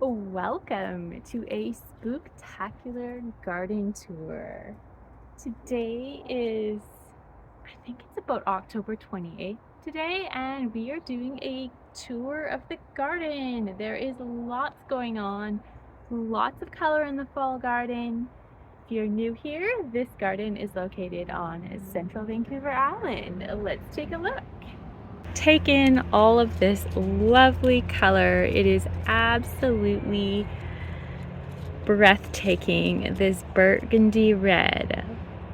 Welcome to a spooktacular garden tour. Today is, I think it's about October 28th today, and we are doing a tour of the garden. There is lots going on, lots of color in the fall garden. If you're new here, this garden is located on central Vancouver Island. Let's take a look. Take in all of this lovely color. It is absolutely breathtaking. This burgundy red,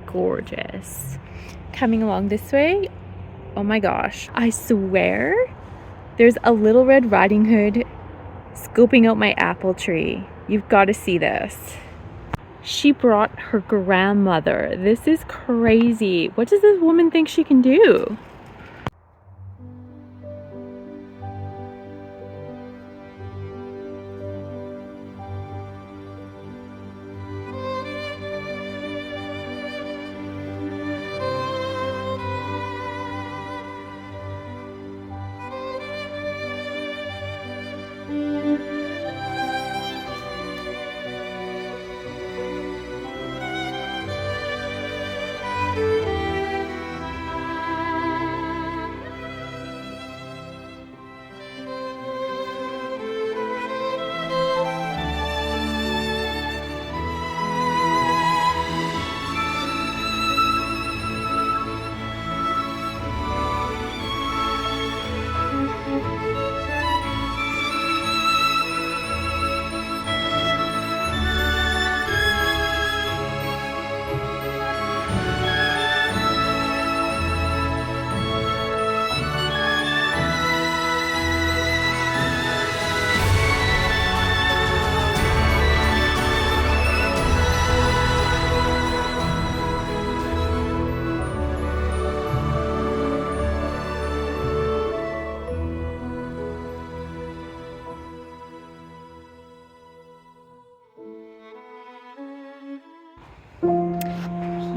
gorgeous. Coming along this way, oh my gosh, I swear there's a little Red Riding Hood scoping out my apple tree. You've got to see this. She brought her grandmother. This is crazy. What does this woman think she can do?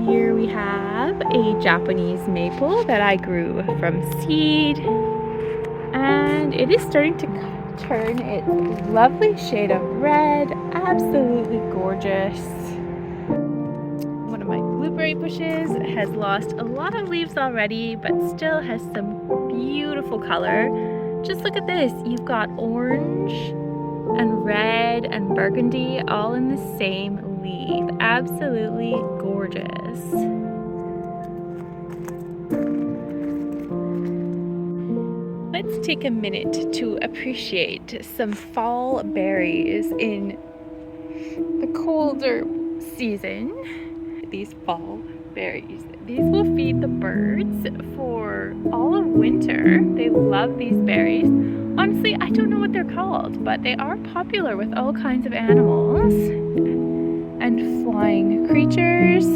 Here we have a Japanese maple that I grew from seed, and it is starting to turn its lovely shade of red. Absolutely gorgeous. One of my blueberry bushes has lost a lot of leaves already, but still has some beautiful color. Just look at this. You've got orange and red and burgundy all in the same leaf. Absolutely gorgeous. Let's take a minute to appreciate some fall berries in the colder season. These fall berries. These will feed the birds for all of winter. They love these berries. Honestly, I don't know what they're called, but they are popular with all kinds of animals and flying creatures.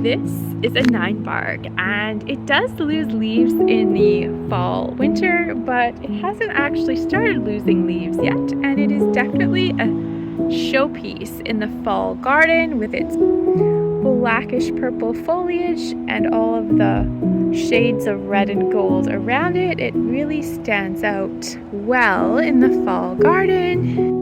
This is a 9-bark, and it does lose leaves in the fall, winter, but it hasn't actually started losing leaves yet, and it is definitely a showpiece in the fall garden with its blackish purple foliage and all of the shades of red and gold around it. It really stands out well in the fall garden.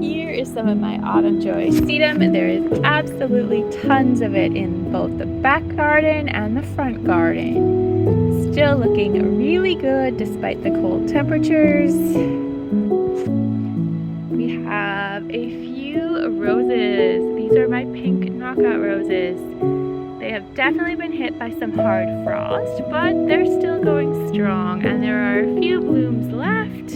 Here is some of my autumn joy sedum. There is absolutely tons of it in both the back garden and the front garden. Still looking really good despite the cold temperatures. We have a few roses. These are my pink knockout roses. They have definitely been hit by some hard frost, but they're still going strong, and there are a few blooms left.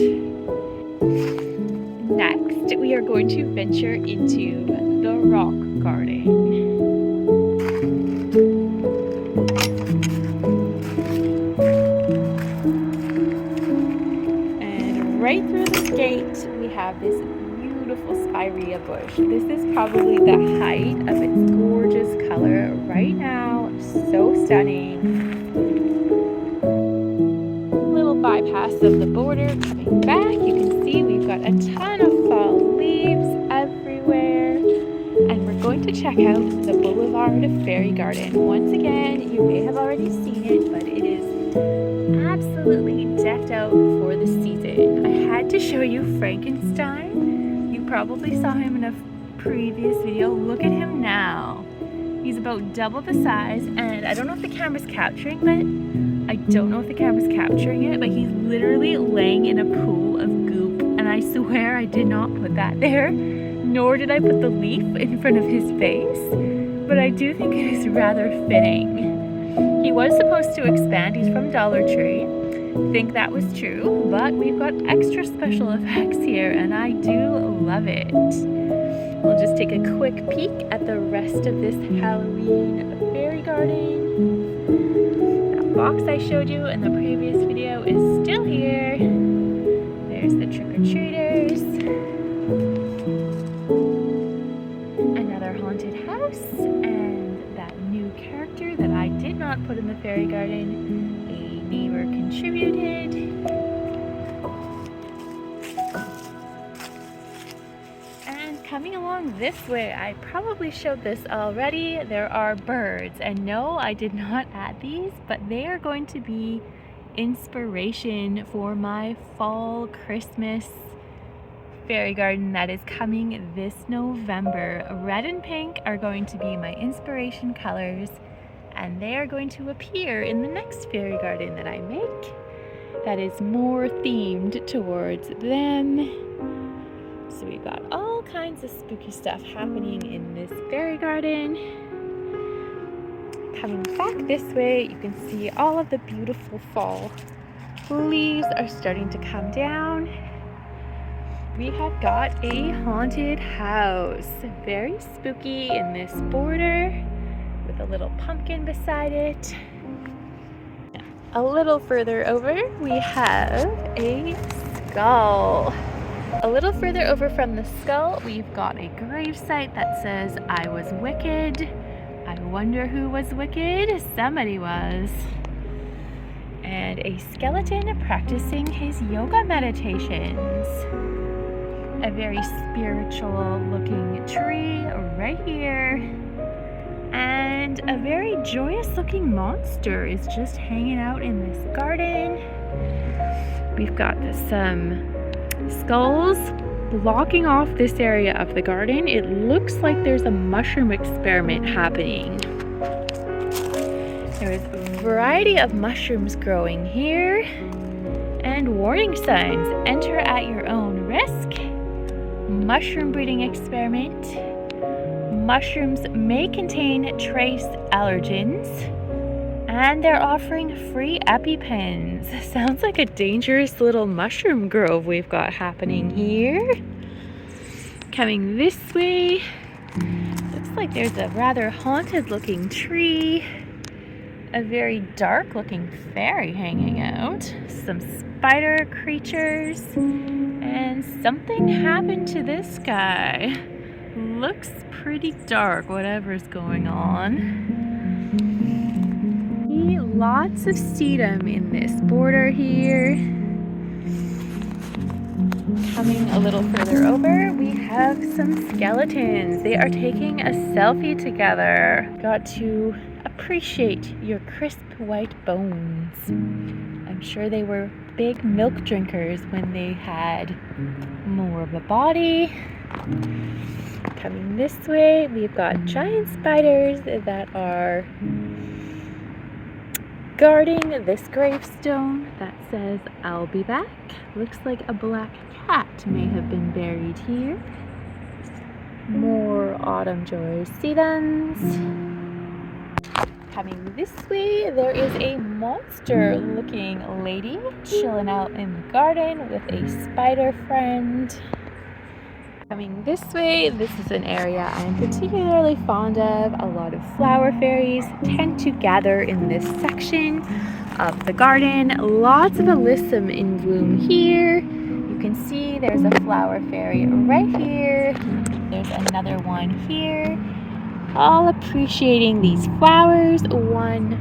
Next, we are going to venture into the rock garden. And right through this gate, we have this beautiful spirea bush. This is probably the height of its gorgeous color right now. So stunning. Little bypass of the border. Coming back, you can see we've got a ton of fall leaves everywhere. And we're going to check out the Boulevard Fairy Garden. Once again, you may have already seen it, but it is absolutely decked out for the season. I had to show you Frankenstein. You probably saw him in a previous video. Look at him now. He's about double the size, and I don't know if the camera's capturing it, but he's literally laying in a pool of goop, and I swear I did not put that there, nor did I put the leaf in front of his face, but I do think it is rather fitting. He was supposed to expand. He's from Dollar Tree. I think that was true, but we've got extra special effects here, and I do love it. We'll just take a quick peek at the rest of this Halloween fairy garden. That box I showed you in the previous video is still here. There's the trick-or-treaters. Another haunted house, and that new character that I did not put in the fairy garden. A neighbor contributed. Coming along this way, I probably showed this already, there are birds, and no, I did not add these, but they are going to be inspiration for my fall Christmas fairy garden that is coming this November. Red and pink are going to be my inspiration colors, and they are going to appear in the next fairy garden that I make that is more themed towards them. So we've got all kinds of spooky stuff happening in this fairy garden. Coming back this way, you can see all of the beautiful fall leaves are starting to come down. We have got a haunted house. Very spooky in this border with a little pumpkin beside it. A little further over, we have a skull. A little further over from the skull, we've got a gravesite that says, "I was wicked." I wonder who was wicked? Somebody was. And a skeleton practicing his yoga meditations. A very spiritual looking tree right here. And a very joyous looking monster is just hanging out in this garden. We've got some skulls blocking off this area of the garden. It looks like there's a mushroom experiment happening. There is a variety of mushrooms growing here, and warning signs: enter at your own risk, mushroom breeding experiment, mushrooms may contain trace allergens, and they're offering free EpiPens. Sounds like a dangerous little mushroom grove we've got happening here. Coming this way, looks like there's a rather haunted looking tree. A very dark looking fairy hanging out. Some spider creatures. And something happened to this guy. Looks pretty dark, whatever's going on. Lots of sedum in this border here. Coming a little further over, we have some skeletons. They are taking a selfie together. Got to appreciate your crisp white bones. I'm sure they were big milk drinkers when they had more of a body. Coming this way, we've got giant spiders that are guarding this gravestone that says, "I'll be back." Looks like a black cat may have been buried here. More autumn joy sedums. Coming this way, there is a monster looking lady chilling out in the garden with a spider friend. Coming this way, this is an area I'm particularly fond of. A lot of flower fairies tend to gather in this section of the garden. Lots of alyssum in bloom here. You can see there's a flower fairy right here. There's another one here. All appreciating these flowers. One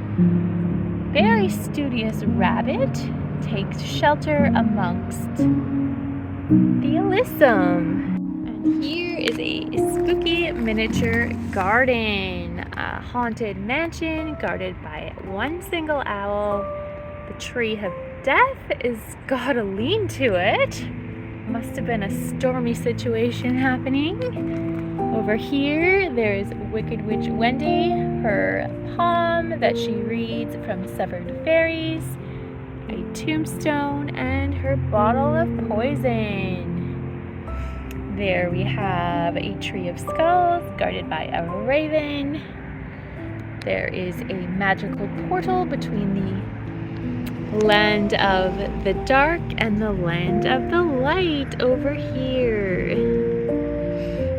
very studious rabbit takes shelter amongst the alyssum. Here is a spooky miniature garden, a haunted mansion guarded by one single owl. The tree of death is got a lean to it. Must have been a stormy situation happening. Over here, there's Wicked Witch Wendy, her palm that she reads from Severed Fairies, a tombstone, and her bottle of poison. There we have a tree of skulls guarded by a raven. There is a magical portal between the land of the dark and the land of the light over here.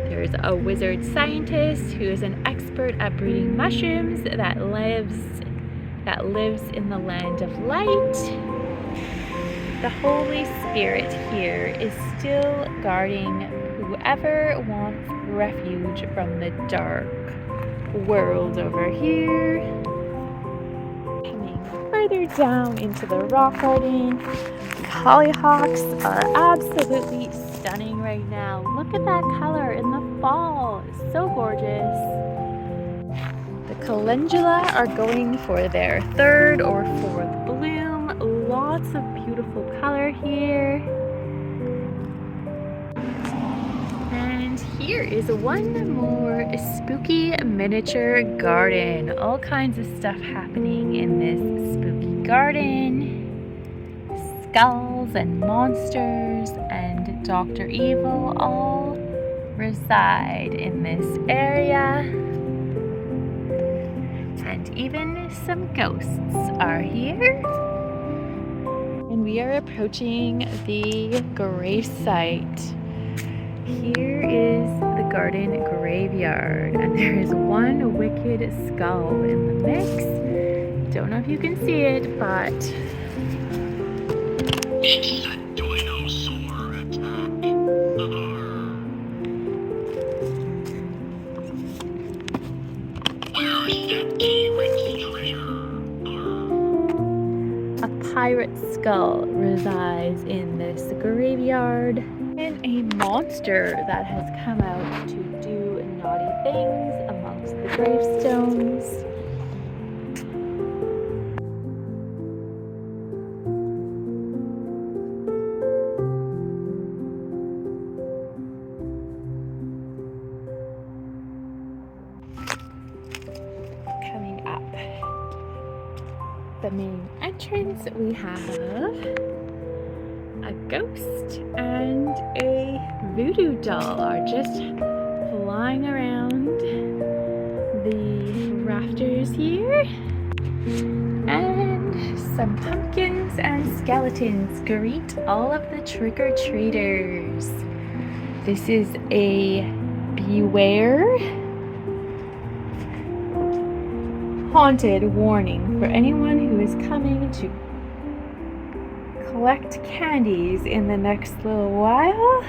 There's a wizard scientist who is an expert at breeding mushrooms that lives in the land of light. The Holy Spirit here is still guarding whoever wants refuge from the dark world over here. Coming further down into the rock garden, the hollyhocks are absolutely stunning right now. Look at that color in the fall. It's so gorgeous. The calendula are going for their third or fourth bloom. Lots of beautiful color here. And here is one more spooky miniature garden. All kinds of stuff happening in this spooky garden. Skulls and monsters and Dr. Evil all reside in this area. And even some ghosts are here. And we are approaching the grave site. Here is the garden graveyard, and there is one wicked skull in the mix. Don't know if you can see it, but it's a dinosaur attack. Where's that T-Rex treasure? a pirate skull resides in this graveyard. And a monster that has come out to do naughty things amongst the gravestones. Coming up the main entrance, we have a ghost and a voodoo doll are just flying around the rafters here. And some pumpkins and skeletons greet all of the trick-or-treaters. This is a beware haunted warning for anyone who is coming to collect candies in the next little while.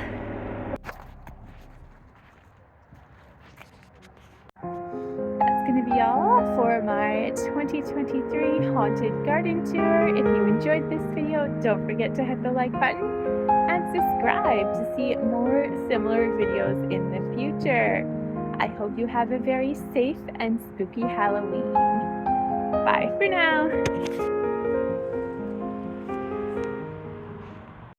That's going to be all for my 2023 Haunted Garden Tour. If you enjoyed this video, don't forget to hit the like button and subscribe to see more similar videos in the future. I hope you have a very safe and spooky Halloween. Bye for now.